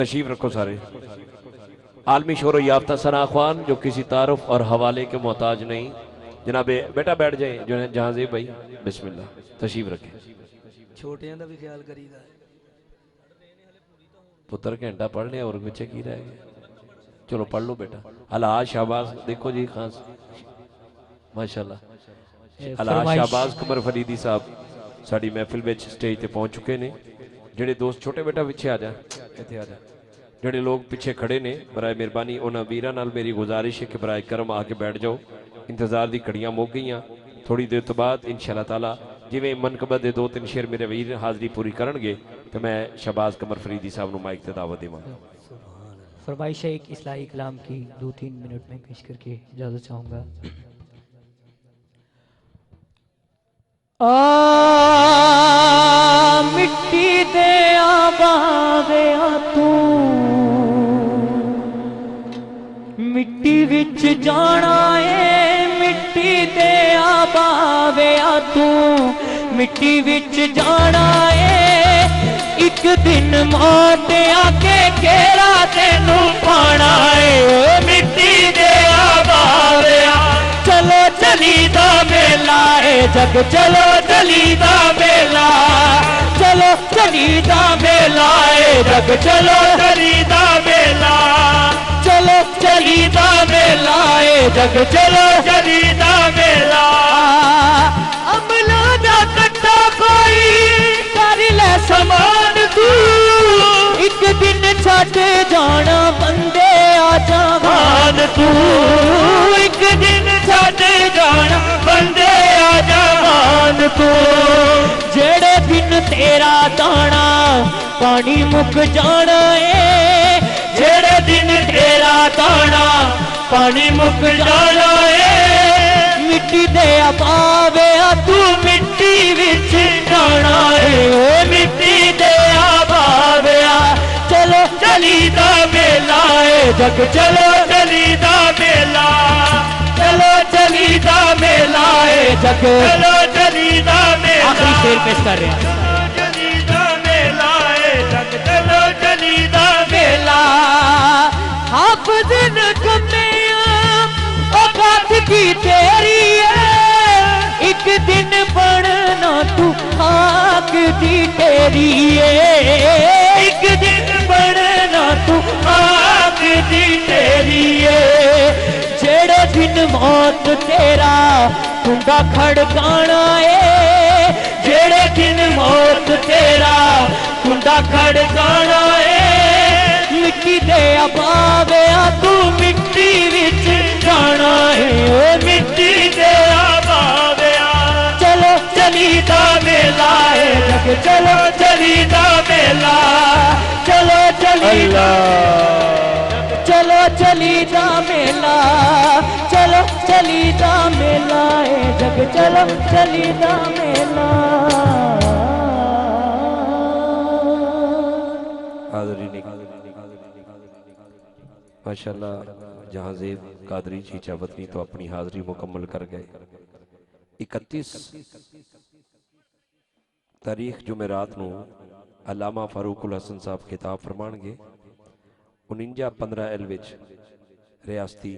तशरीफ रखो सारे। आलमी शोहरत याफ्ता सना खान जो किसी तारुफ और हवाले के मोहताज नहीं। जनाबे बेटा बैठ जाए जो है जहांजेब भाई, बिस्मिल्लाह तशरीफ रखें। छोटियां का भी ख्याल करीदा। पुत्र घंटा पढ़ लिया और बच्चे की रह गए। चलो पढ़ लो बेटा। अलाज शाहबाज देखो जी खान माशाल्लाह। अलाज शाहबाज कमर फरीदी साहब साड़ी महफिल में स्टेज पर पहुंच चुके ने। जेडे दोस्त छोटे बेटा पिछे आ जा, इत्थे आ जा। जेडे लोग पिछे खड़े ने बराए मेहरबानी उन्होंने वीरां नाल मेरी गुजारिश है कि बराए करम आके बैठ जाओ। इंतजार की घड़ियां मुक गई। थोड़ी देर तो बाद इंशाअल्लाह ताला जिवें मनकबत के 2-3 शेर मेरे वीर हाज़री पूरी करनगे तो मैं शहबाज कमर फरीदी साहब को माइक ते दावत देवांगा। फरमाइश है एक इस्लाही कलाम की 2-3 मिनट में पेश करके इजाजत चाहूंगा। मिट्टी दे आबावे तू मिट्टी विच जाना है, मिट्टी दे आबावे तू मिट्टी विच जाना है। एक दिन मौत आके घेरा तेनू पाना है। मिट्टी दे आबावे चलो चली दा मेला है जग, चलो चली दा मेला, चलो चली दा मेला है जग, चलो चली दा मेला, चलो चली दा मेला है जग, चलो चली दा मेला। अमला दा कट्टा कोई कर ले समान तू, एक दिन छट जाना बंदे आ जवान तू, एक दिन छट जाना बंदे आ जवान तू। जेड़े दिन तेरा दाना पानी मुक जाना है, जेड़े दिन तेरा दाना पानी मुक जाना है। मिट्टी दे पावे तू मिट्टी विच जाना है, मिट्टी दे पावे चलो चली दा मेला है जग, चलो चली दा मेला, चलो चली दा मेला है जग, चलो चली दा मेला। आखिरी शेर पेश कर रहे हैं। चली दा मेला है जग, चलो चली दा मेला। हाफिज़ न कमियां औकात की तेरी है, एक दिन पढ़ना तू खाक दी तेरी है, एक दिन पढ़ना तू खाक दी तेरी है। जेड़े दिन मौत तेरा कुंडा खड़काना है, जेड़े दिन मौत तेरा कुंडा खड़काना है। मिट्टी दे पावे तू मिट्टी विच जाना है, मिट्टी दे पावे चलो चली दा मेला है जग, चलो चली दा मेला, चलो चली दा, चलो चली दा मेला, चलो चली दा मेला है जग, चलो चली दा मेला। माशाल्लाह जहांजेब कादरी चीचा वतनी तो अपनी हाजिरी मुकम्मल कर गए। 31 तारीख जुमेरात नूं अल्लामा फारूकुल हसन साहब खिताब फरमाणगे। 49-15 एल विच रियासती